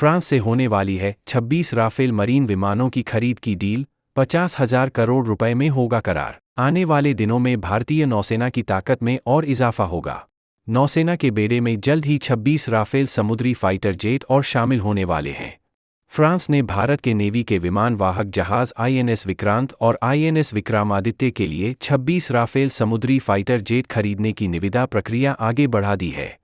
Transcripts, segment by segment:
France से होने वाली है 26 राफेल मरीन विमानों की खरीद की डील, 50,000 करोड़ रुपए में होगा करार। आने वाले दिनों में भारतीय नौसेना की ताकत में और इजाफा होगा। नौसेना के बेड़े में जल्द ही 26 राफेल समुद्री फाइटर जेट और शामिल होने वाले हैं। फ्रांस ने भारत के नेवी के विमान वाहक जहाज आईएनएस विक्रांत और आईएनएस विक्रमादित्य के लिए 26 राफेल समुद्री फाइटर जेट खरीदने की निविदा प्रक्रिया आगे बढ़ा दी है।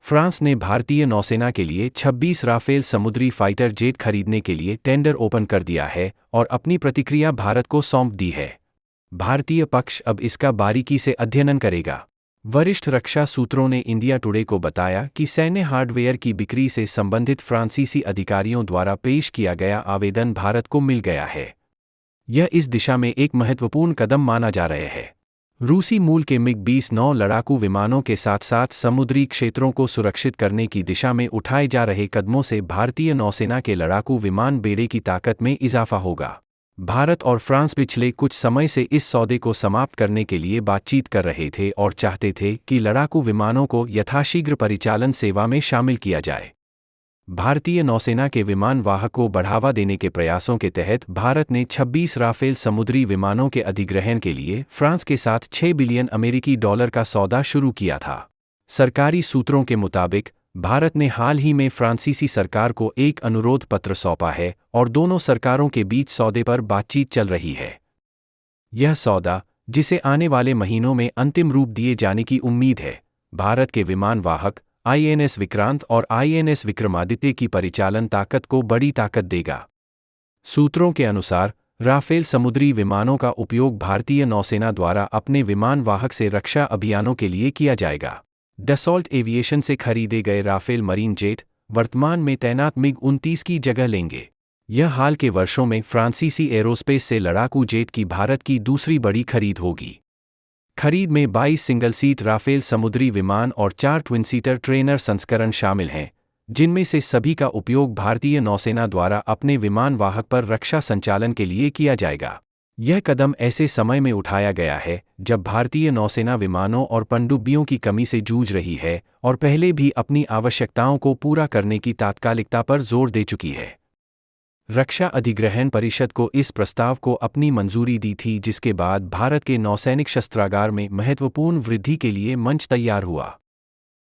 फ्रांस ने भारतीय नौसेना के लिए 26 राफेल समुद्री फाइटर जेट खरीदने के लिए टेंडर ओपन कर दिया है और अपनी प्रतिक्रिया भारत को सौंप दी है। भारतीय पक्ष अब इसका बारीकी से अध्ययन करेगा। वरिष्ठ रक्षा सूत्रों ने इंडिया टुडे को बताया कि सैन्य हार्डवेयर की बिक्री से संबंधित फ्रांसीसी अधिकारियों द्वारा पेश किया गया आवेदन भारत को मिल गया है। यह इस दिशा में एक महत्वपूर्ण कदम माना जा रहा है। रूसी मूल के मिग-29 लड़ाकू विमानों के साथ साथ समुद्री क्षेत्रों को सुरक्षित करने की दिशा में उठाए जा रहे कदमों से भारतीय नौसेना के लड़ाकू विमान बेड़े की ताकत में इजाफा होगा। भारत और फ्रांस पिछले कुछ समय से इस सौदे को समाप्त करने के लिए बातचीत कर रहे थे और चाहते थे कि लड़ाकू विमानों को यथाशीघ्र परिचालन सेवा में शामिल किया जाए। भारतीय नौसेना के विमान वाहक को बढ़ावा देने के प्रयासों के तहत भारत ने 26 राफेल समुद्री विमानों के अधिग्रहण के लिए फ्रांस के साथ 6 बिलियन अमेरिकी डॉलर का सौदा शुरू किया था। सरकारी सूत्रों के मुताबिक भारत ने हाल ही में फ्रांसीसी सरकार को एक अनुरोध पत्र सौंपा है और दोनों सरकारों के बीच सौदे पर बातचीत चल रही है। यह सौदा, जिसे आने वाले महीनों में अंतिम रूप दिए जाने की उम्मीद है, भारत के विमान वाहक आईएनएस विक्रांत और आईएनएस विक्रमादित्य की परिचालन ताकत को बड़ी ताकत देगा। सूत्रों के अनुसार राफेल समुद्री विमानों का उपयोग भारतीय नौसेना द्वारा अपने विमान वाहक से रक्षा अभियानों के लिए किया जाएगा। डसॉल्ट एविएशन से खरीदे गए राफेल मरीन जेट वर्तमान में तैनात मिग-29 की जगह लेंगे। यह हाल के वर्षों में फ्रांसीसी एरोस्पेस से लड़ाकू जेट की भारत की दूसरी बड़ी खरीद होगी। खरीद में 22 सिंगल सीट राफेल समुद्री विमान और 4 ट्विन सीटर ट्रेनर संस्करण शामिल हैं, जिनमें से सभी का उपयोग भारतीय नौसेना द्वारा अपने विमान वाहक पर रक्षा संचालन के लिए किया जाएगा। यह कदम ऐसे समय में उठाया गया है जब भारतीय नौसेना विमानों और पनडुब्बियों की कमी से जूझ रही है और पहले भी अपनी आवश्यकताओं को पूरा करने की तात्कालिकता पर जोर दे चुकी है। रक्षा अधिग्रहण परिषद को इस प्रस्ताव को अपनी मंजूरी दी थी, जिसके बाद भारत के नौसैनिक शस्त्रागार में महत्वपूर्ण वृद्धि के लिए मंच तैयार हुआ।